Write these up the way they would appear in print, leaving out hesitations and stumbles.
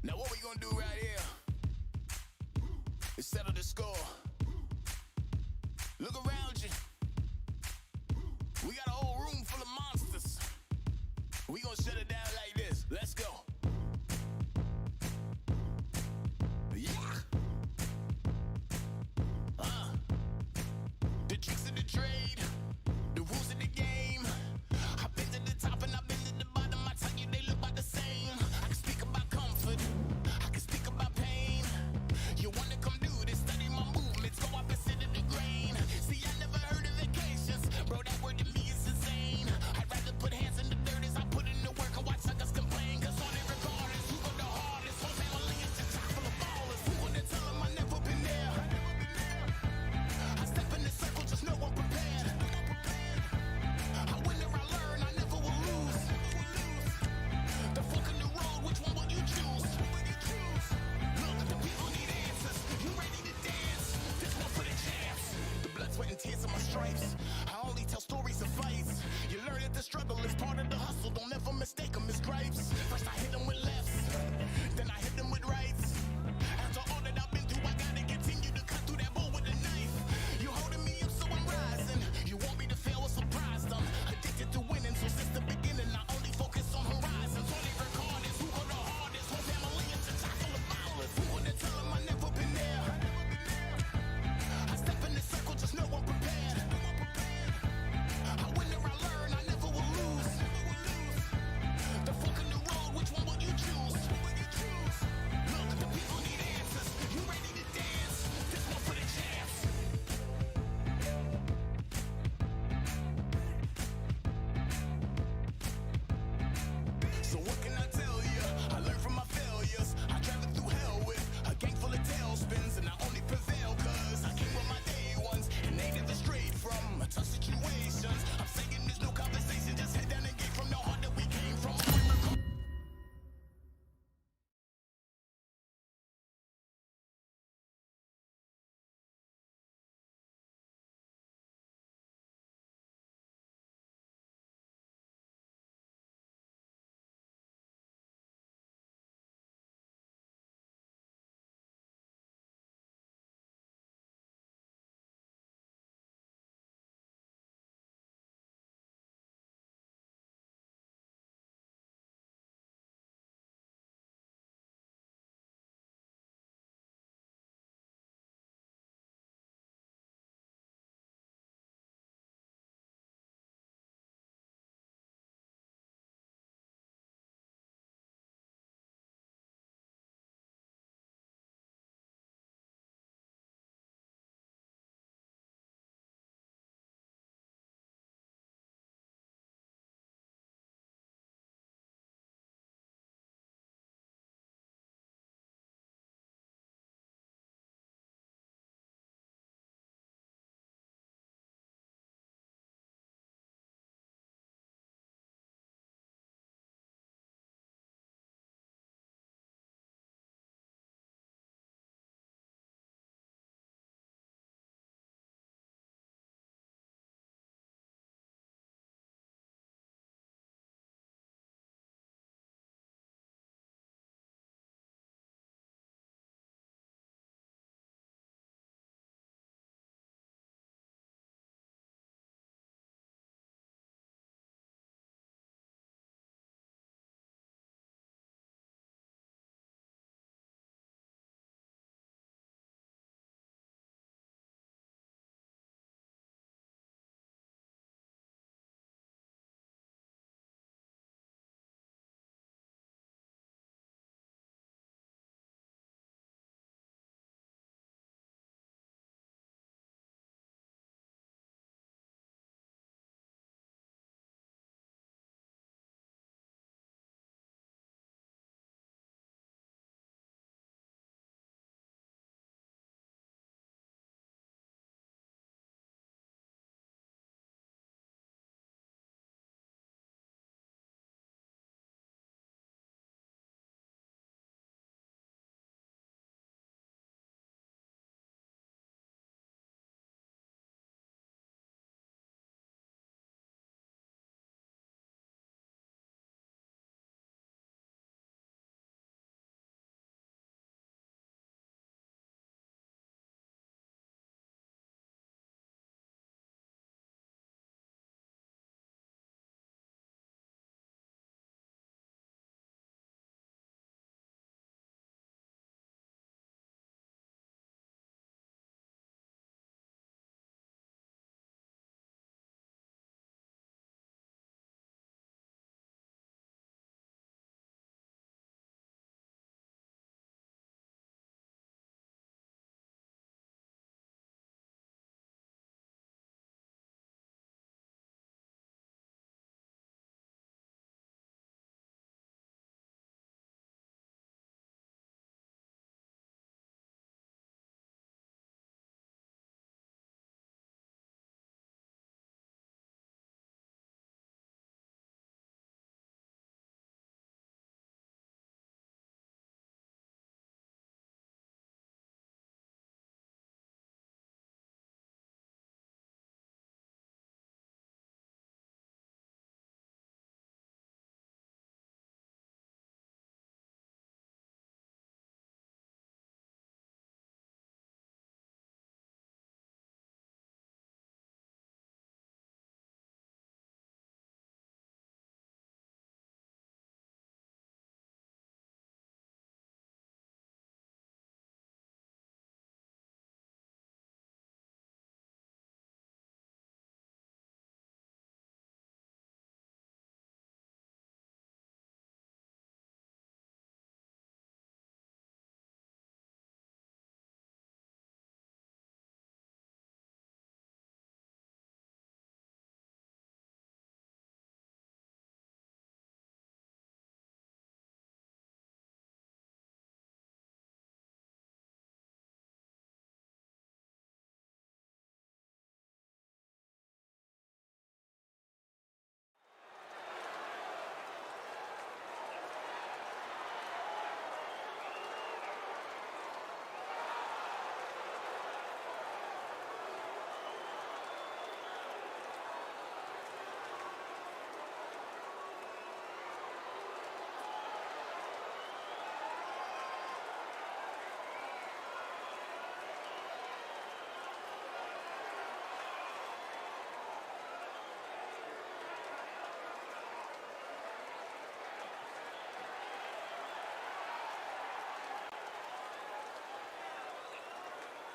Now what we gonna do right here is settle the score. Look around you. We got a whole room full of monsters. We gonna shut it down like this. Let's go. Yeah. The tricks of the trade, the rules of the game. I've been to the top and I've been to the bottom. I tell you they look about the same. I can speak about comfort, I can speak about pain. You wanna come do this, study my movements, go opposite of the grain. See, I never heard of vacations, bro, that word to me is insane. I'd rather put hands in the dirt as I put in the work and watch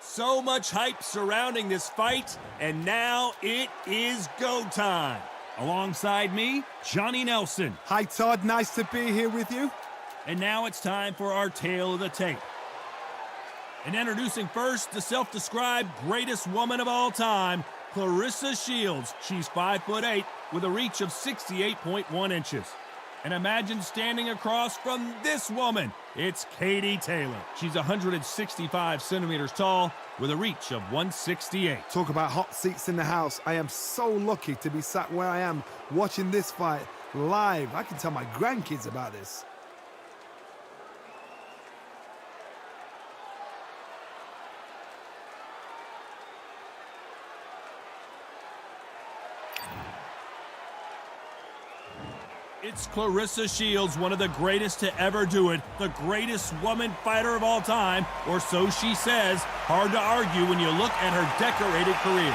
So much hype surrounding this fight, and now it is go time. Alongside me, Johnny Nelson. Hi, Todd. Nice to be here with you. And now it's time for our tale of the tape. And introducing first, the self-described greatest woman of all time, Claressa Shields. She's 5'8" with a reach of 68.1 inches. And imagine standing across from this woman. It's Katie Taylor. She's 165 centimeters tall with a reach of 168. Talk about hot seats in the house. I am so lucky to be sat where I am watching this fight live. I can tell my grandkids about this. It's Claressa Shields, one of the greatest to ever do it, the greatest woman fighter of all time, or so she says. Hard to argue when you look at her decorated career.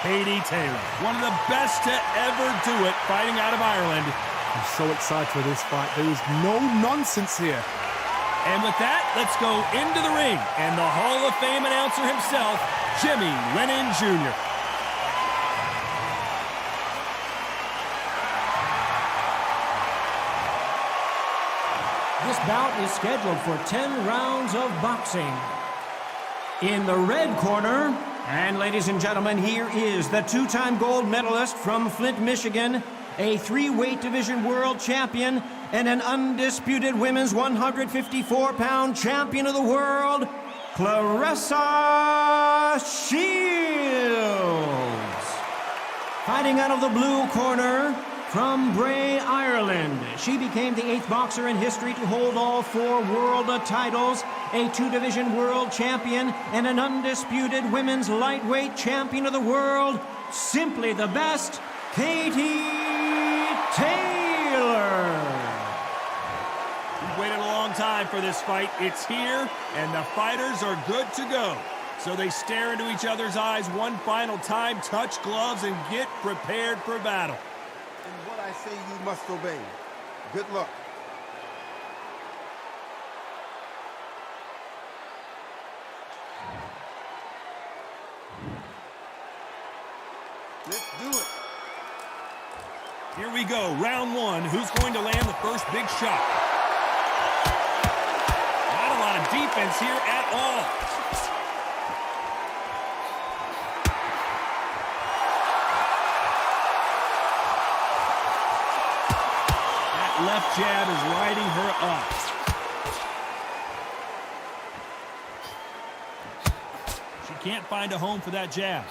Katie Taylor, one of the best to ever do it, fighting out of Ireland. I'm so excited for this fight. There is no nonsense here. And with that, let's go into the ring and the Hall of Fame announcer himself, Jimmy Lennon Jr. This bout is scheduled for 10 rounds of boxing. In the red corner, and ladies and gentlemen, here is the two-time gold medalist from Flint, Michigan, a three-weight division world champion, and an undisputed women's 154-pound champion of the world, Claressa Shields. Fighting out of the blue corner, from Bray, Ireland, she became the 8th boxer in history to hold all 4 world titles, a 2-division world champion, and an undisputed women's lightweight champion of the world, simply the best, Katie Taylor. We've waited a long time for this fight. It's here, and the fighters are good to go. So they stare into each other's eyes one final time, touch gloves, and get prepared for battle. And what I say you must obey. Good luck. Let's do it. Here we go, round 1. Who's going to land the first big shot? Not a lot of defense here at all. That left jab is riding her up. She can't find a home for that jab.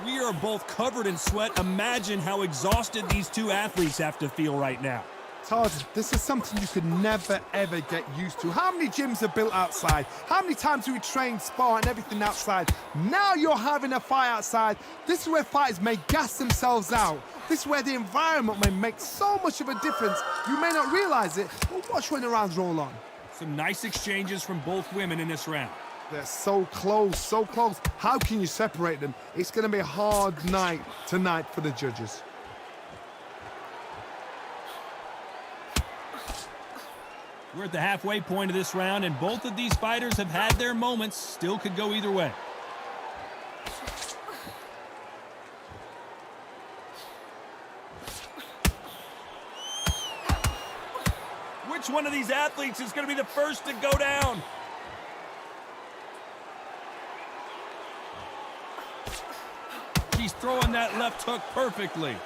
We are both covered in sweat. Imagine how exhausted these two athletes have to feel right now. Todd, this is something you could never, ever get used to. How many gyms are built outside? How many times do we train, spar, and everything outside? Now you're having a fight outside. This is where fighters may gas themselves out. This is where the environment may make so much of a difference. You may not realize it, but watch when the rounds roll on. Some nice exchanges from both women in this round. They're so close, so close. How can you separate them? It's going to be a hard night tonight for the judges. We're at the halfway point of this round, and both of these fighters have had their moments. Still could go either way. Which one of these athletes is going to be the first to go down? She's throwing that left hook perfectly.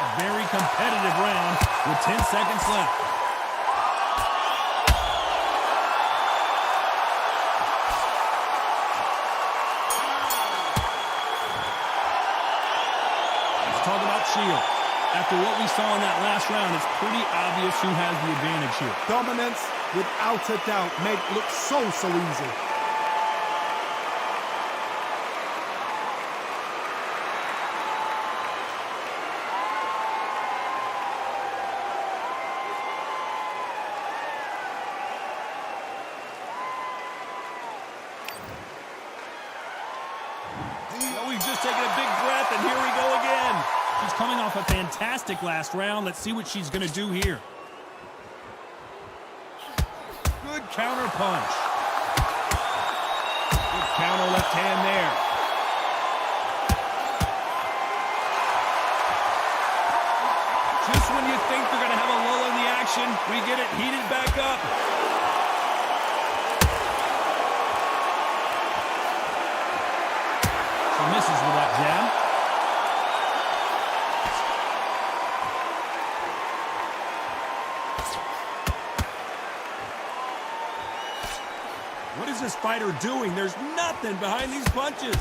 A very competitive round with 10 seconds left. Let's talk about Shields. After what we saw in that last round, it's pretty obvious who has the advantage here. Dominance, without a doubt, made it look so easy. taking a big breath, and here we go again. She's coming off a fantastic last round. Let's see what she's going to do here. Good counter punch. Good counter left hand there. Just when you think they're going to have a lull in the action, we get it heated back up. She misses with that jab. What is this fighter doing? There's nothing behind these punches.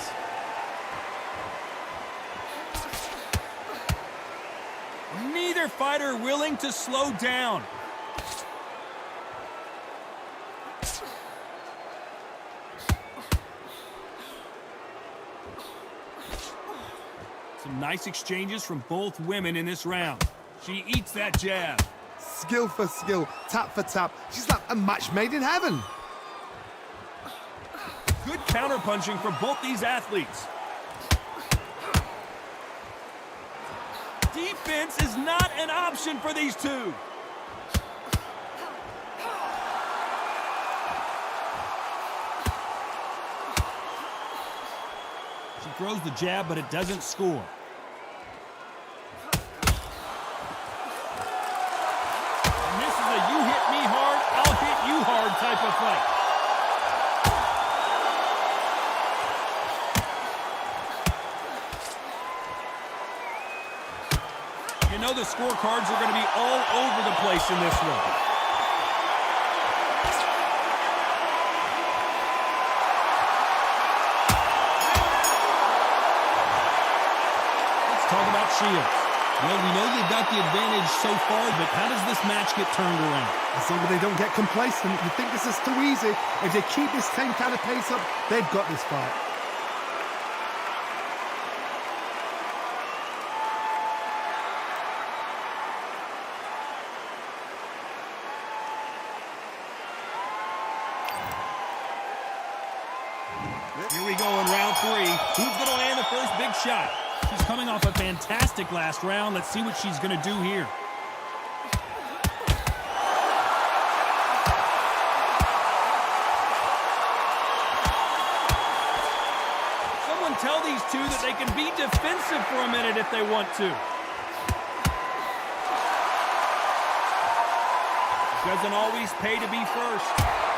Neither fighter willing to slow down. Some nice exchanges from both women in this round. She eats that jab. Skill for skill, tap for tap. She's like a match made in heaven. Good counter-punching for both these athletes. Defense is not an option for these two. She throws the jab, but it doesn't score. And this is a you hit me hard, I'll hit you hard type of fight. You know the scorecards are going to be all over the place in this one. Let's talk about Shields. Well, we know they've got the advantage so far, but how does this match get turned around? As long as they don't get complacent, you think this is too easy. If they keep this same kind of pace up, they've got this fight. Here we go in round three. Who's going to land the first big shot? She's coming off a fantastic last round. Let's see what she's going to do here. Someone tell these two that they can be defensive for a minute if they want to. It doesn't always pay to be first.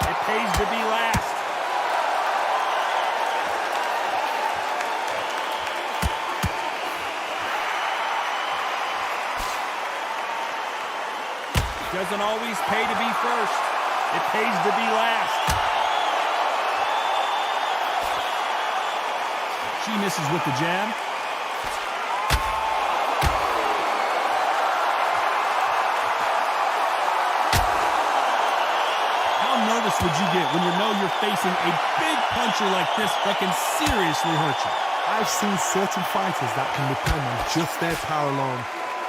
It pays to be last. Doesn't always pay to be first. It pays to be last. She misses with the jab. How nervous would you get when you know you're facing a big puncher like this that can seriously hurt you? I've seen certain fighters that can depend on just their power alone.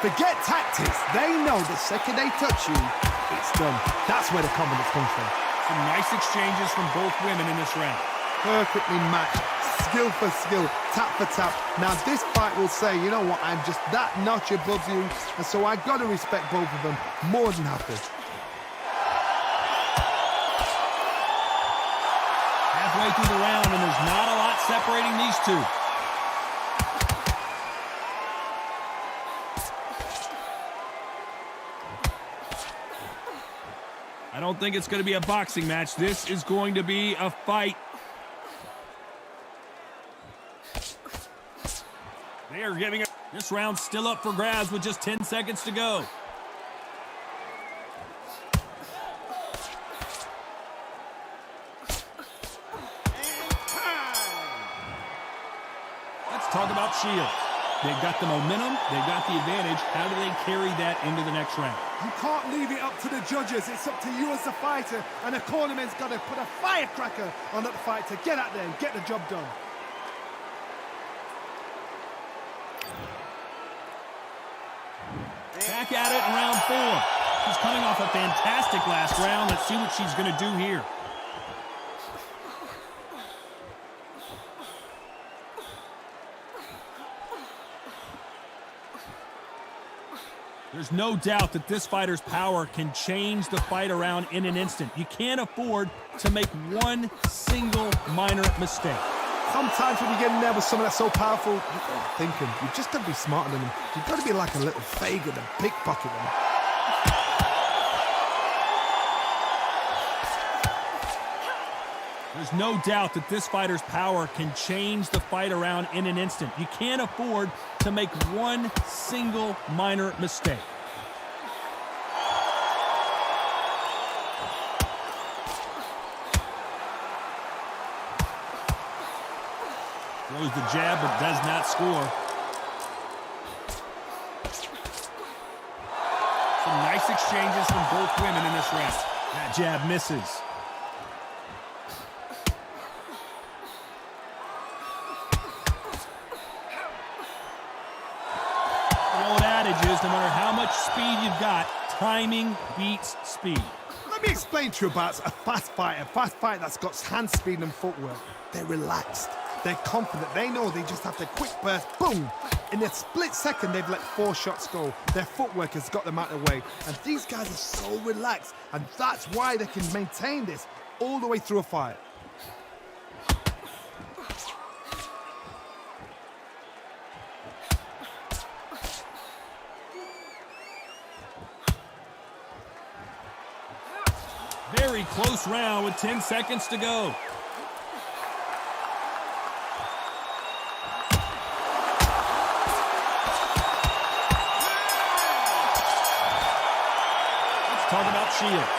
Forget tactics. They know the second they touch you, it's done. That's where the confidence comes from. Some nice exchanges from both women in this round. Perfectly matched. Skill for skill, tap for tap. Now this fight will say, you know what, I'm just that notch above you, and so I got to respect both of them more than happy. Halfway through the round, and there's not a lot separating these two. I don't think it's going to be a boxing match. This is going to be a fight. They are giving it. This round's still up for grabs with just 10 seconds to go. Let's talk about Shields. They've got the momentum, they've got the advantage. How do they carry that into the next round? You can't leave it up to the judges. It's up to you as the fighter, and the cornerman's got to put a firecracker on that fight to get out there and get the job done. Back at it in round four. She's coming off a fantastic last round. Let's see what she's going to do here. There's no doubt that this fighter's power can change the fight around in an instant. You can't afford to make one single minor mistake. Sometimes when you get in there with someone that's so powerful, you're thinking, you've just got to be smarter than them. You've got to be like a little Fagin and pickpocket them. There's no doubt that this fighter's power can change the fight around in an instant. You can't afford to make one single minor mistake. Throws the jab but does not score. Some nice exchanges from both women in this round. That jab misses. No matter how much speed you've got, timing beats speed. Let me explain to you about a fast fighter that's got hand speed and footwork. They're relaxed. They're confident. They know they just have to quick burst, boom. In a split second, they've let 4 shots go. Their footwork has got them out of the way. And these guys are so relaxed. And that's why they can maintain this all the way through a fight. Very close round with 10 seconds to go. Let's talk about Shields.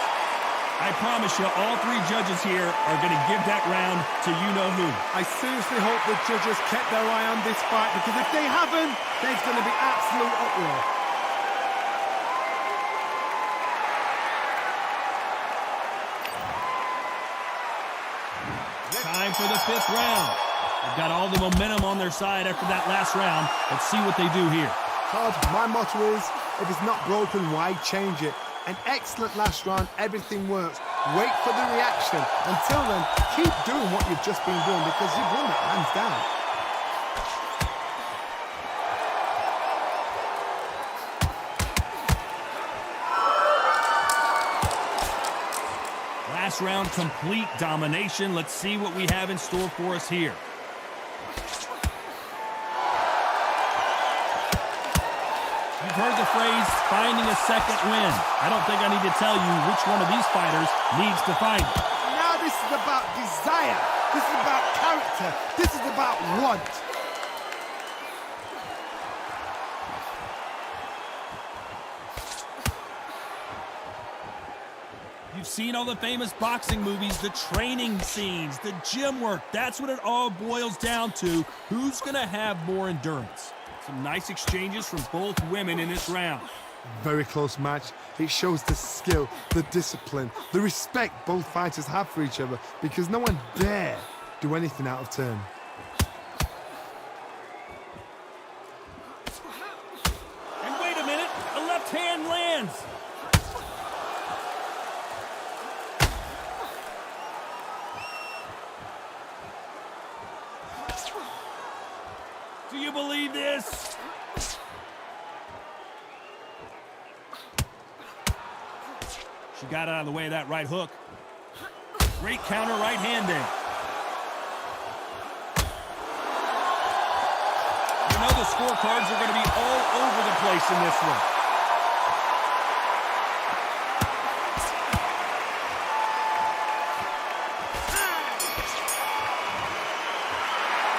I promise you, all 3 judges here are going to give that round to you-know-who. I seriously hope the judges kept their eye on this fight, because if they haven't, there's going to be absolute uproar. Time for the 5th round. They've got all the momentum on their side after that last round. Let's see what they do here. Todd, my motto is, if it's not broken, why change it? An excellent last round, everything works. Wait for the reaction. Until then, keep doing what you've just been doing, because you've won it hands down. Last round, complete domination. Let's see what we have in store for us here. You've heard the phrase, finding a second win. I don't think I need to tell you which one of these fighters needs to find it. Now this is about desire. This is about character. This is about want. You've seen all the famous boxing movies, the training scenes, the gym work. That's what it all boils down to. Who's going to have more endurance? Some nice exchanges from both women in this round. Very close match. It shows the skill, the discipline, the respect both fighters have for each other, because no one dare do anything out of turn. And wait a minute, a left hand lands. Do you believe this? She got out of the way of that right hook. Great counter right-handed. You know the scorecards are going to be all over the place in this one.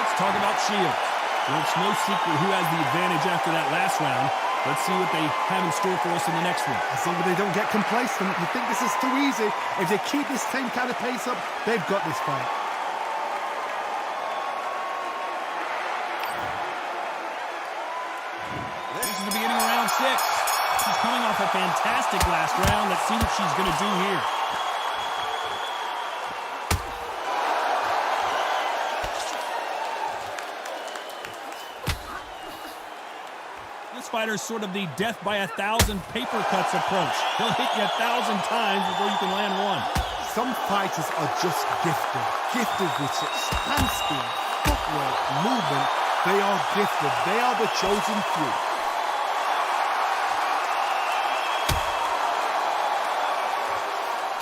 Let's talk about Shields. Well, it's no secret who has the advantage after that last round. Let's see what they have in store for us in the next one. As long as they don't get complacent, you think this is too easy. If they keep this same kind of pace up, they've got this fight. This is the beginning of round 6. She's coming off a fantastic last round. Let's see what she's going to do here. This fighter's sort of the death by 1,000 paper cuts approach. He'll hit you 1,000 times before you can land one. Some fighters are just gifted with such hand speed, footwork, movement. They are gifted. They are the chosen few.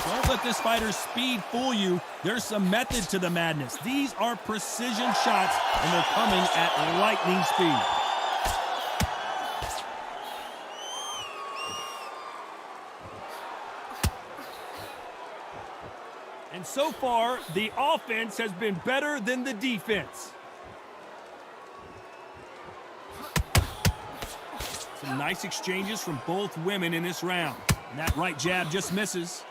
Don't let this fighter's speed fool you. There's some method to the madness. These are precision shots, and they're coming at lightning speed. And so far, the offense has been better than the defense. Some nice exchanges from both women in this round. And that right jab just misses.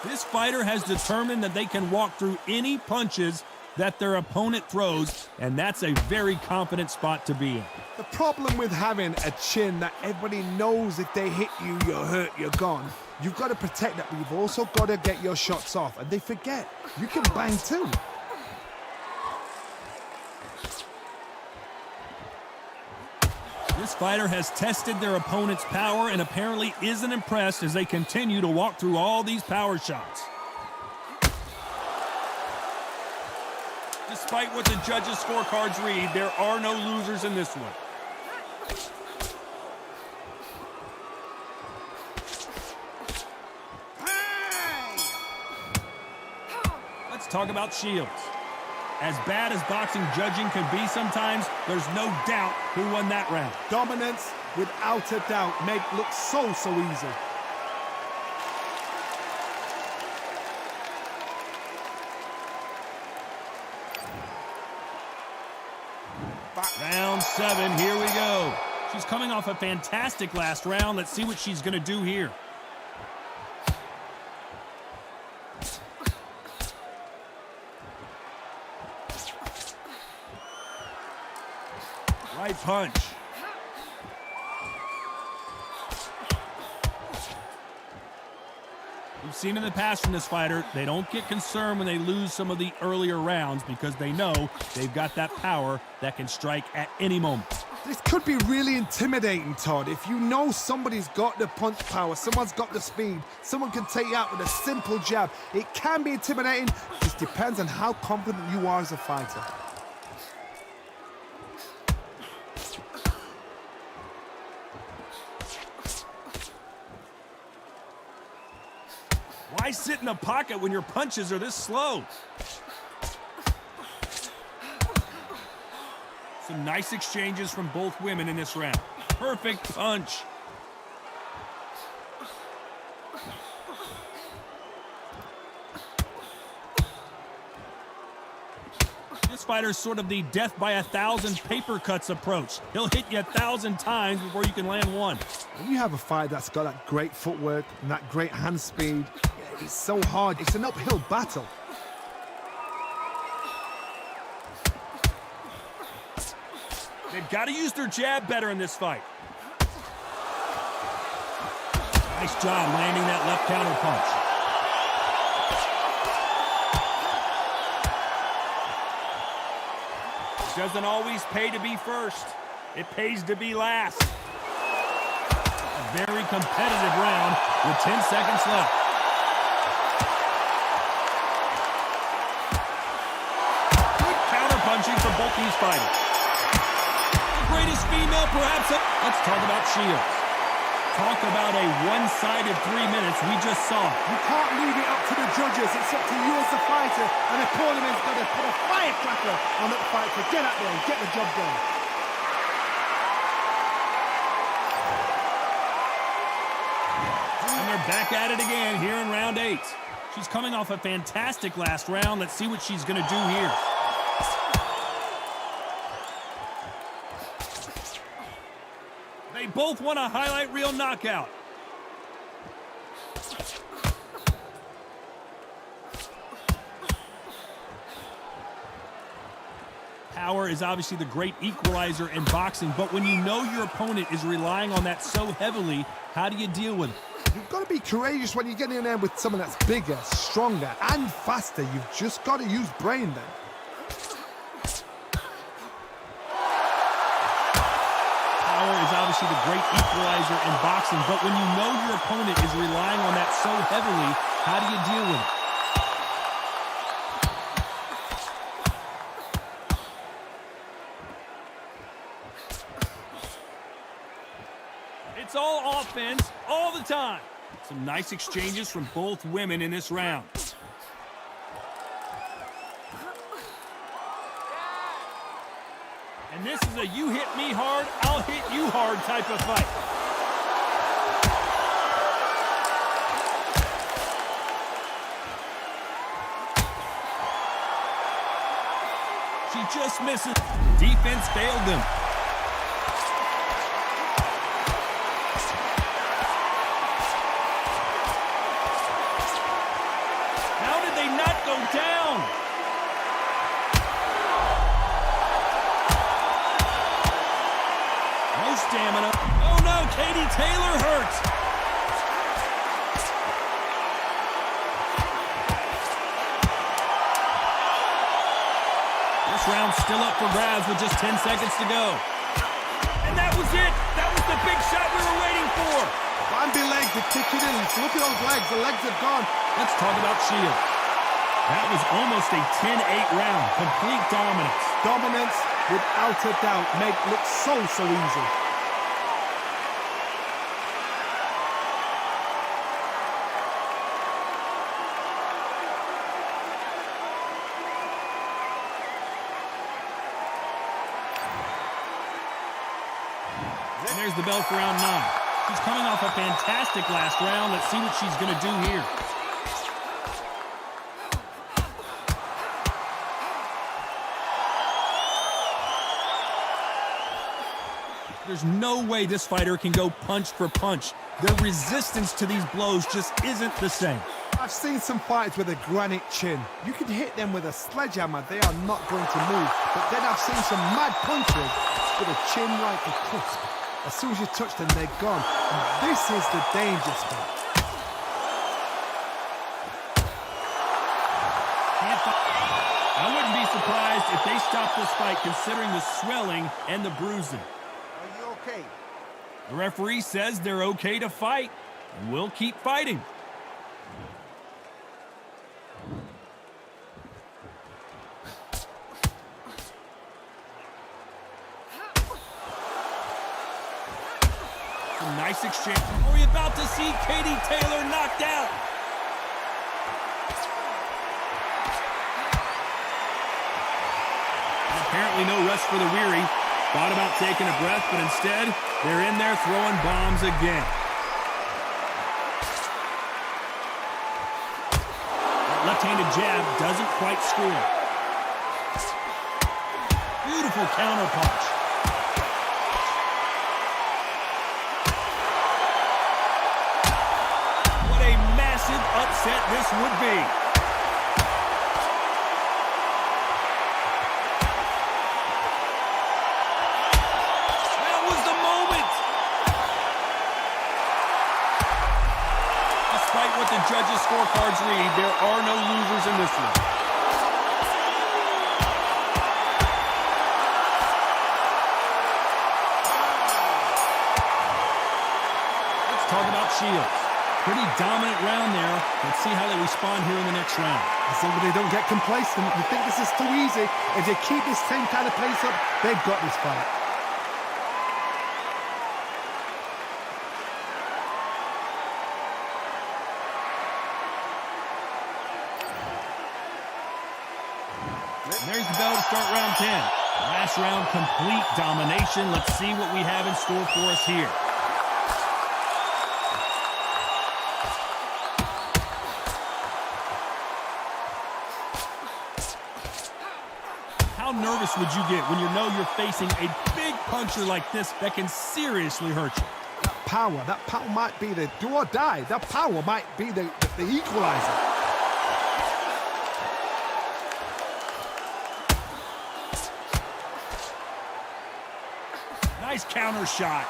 This fighter has determined that they can walk through any punches that their opponent throws, and that's a very confident spot to be in. The problem with having a chin that everybody knows if they hit you, you're hurt, you're gone. You've got to protect that, but you've also got to get your shots off, and they forget. You can bang too. This fighter has tested their opponent's power and apparently isn't impressed as they continue to walk through all these power shots. Despite what the judges' scorecards read, there are no losers in this one. Let's talk about Shields. As bad as boxing judging can be sometimes, there's no doubt who won that round. Dominance, without a doubt, made look so easy. Round 7, here we go. She's coming off a fantastic last round. Let's see what she's going to do here. Right punch. We've seen in the past from this fighter, they don't get concerned when they lose some of the earlier rounds because they know they've got that power that can strike at any moment. This could be really intimidating, Todd. If you know somebody's got the punch power, someone's got the speed, someone can take you out with a simple jab, it can be intimidating. It just depends on how confident you are as a fighter. Why sit in the pocket when your punches are this slow? Some nice exchanges from both women in this round. Perfect punch. This fighter's sort of the death by 1,000 paper cuts approach. He'll hit you 1,000 times before you can land one. When you have a fight that's got that great footwork and that great hand speed, it's so hard. It's an uphill battle. They've got to use their jab better in this fight. Nice job landing that left counter punch. It doesn't always pay to be first. It pays to be last. A very competitive round with 10 seconds left. Good counter punching from both these fighters. Greatest female, perhaps. Let's talk about Shields. Talk about a one-sided 3 minutes. We just saw it. You can't leave it up to the judges. It's up to you as a fighter, and the opponent's got to put a firecracker on that fight to get out there and get the job done. And they're back at it again here in round 8. She's coming off a fantastic last round. Let's see what she's going to do here. They both want a highlight reel knockout. Power is obviously the great equalizer in boxing, but when you know your opponent is relying on that so heavily, how do you deal with it? You've got to be courageous when you get in there with someone that's bigger, stronger, and faster. You've just got to use brain then. Is obviously the great equalizer in boxing, but when you know your opponent is relying on that so heavily, how do you deal with it? It's all offense all the time. Some nice exchanges from both women in this round. And this is a you hit me hard, I'll hit you hard type of fight. She just misses. Defense failed them. How did they not go down? No stamina. Oh no, Katie Taylor hurts. This round's still up for grabs with just 10 seconds to go. And that was it. That was the big shot we were waiting for. Bambi legs are kicking in. Look at those legs. The legs have gone. Let's talk about Shields. That was almost a 10-8 round. Complete dominance. Dominance, without a doubt, make look so easy. And there's the bell for round 9. She's coming off a fantastic last round. Let's see what she's going to do here. There's no way this fighter can go punch for punch. Their resistance to these blows just isn't the same. I've seen some fighters with a granite chin. You can hit them with a sledgehammer, they are not going to move. But then I've seen some mad punchers with a chin like a crisp. As soon as you touch them, they're gone. And this is the danger spot. I wouldn't be surprised if they stopped this fight considering the swelling and the bruising. Are you okay? The referee says they're okay to fight, and we'll keep fighting. Some nice exchange. Are we about to see Katie Taylor knocked out? And apparently no rest for the weary. Thought about taking a breath, but instead, they're in there throwing bombs again. That left-handed jab doesn't quite score. Beautiful counter punch. What a massive upset this would be. Despite what the judges' scorecards read, there are no losers in this one. Let's talk about Shields. Pretty dominant round there. Let's see how they respond here in the next round. As long as they don't get complacent, you think this is too easy. If they keep this same kind of pace up, they've got this fight. There's the bell to start round 10. Last round, complete domination. Let's see what we have in store for us here. How nervous would you get when you know you're facing a big puncher like this that can seriously hurt you? That power might be the do or die. That power might be the equalizer. Nice counter shot.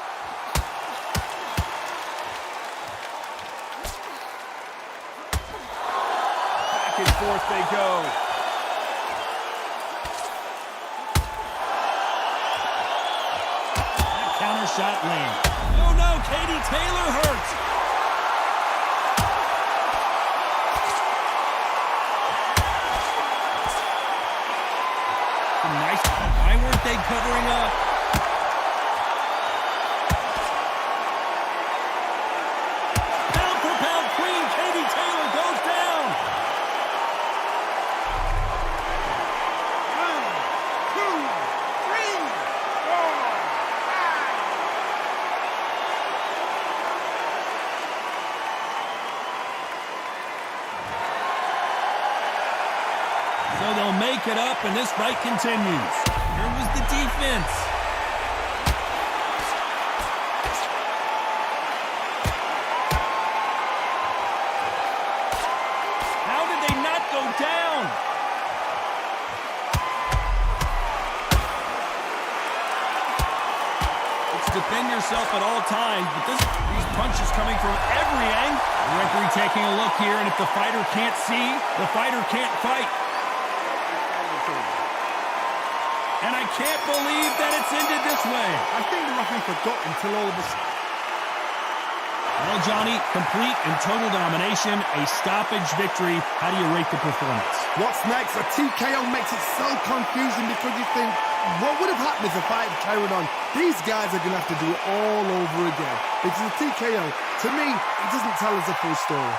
Back and forth they go. That counter shot lands. Oh no, Katie Taylor hurts. Nice. Why weren't they covering up? to make it up, and this fight continues. Here was the defense. How did they not go down? It's defend yourself at all times, but these punches coming from every angle. The referee taking a look here, and if the fighter can't see, the fighter can't fight. And I can't believe that it's ended this way. I think the referee forgot until all of a sudden. Well, Johnny, complete and total domination, a stoppage victory. How do you rate the performance? What's next? A TKO makes it so confusing because you think, what would have happened if the fight had carried on? These guys are going to have to do it all over again. Because a TKO, to me, it doesn't tell us the full story.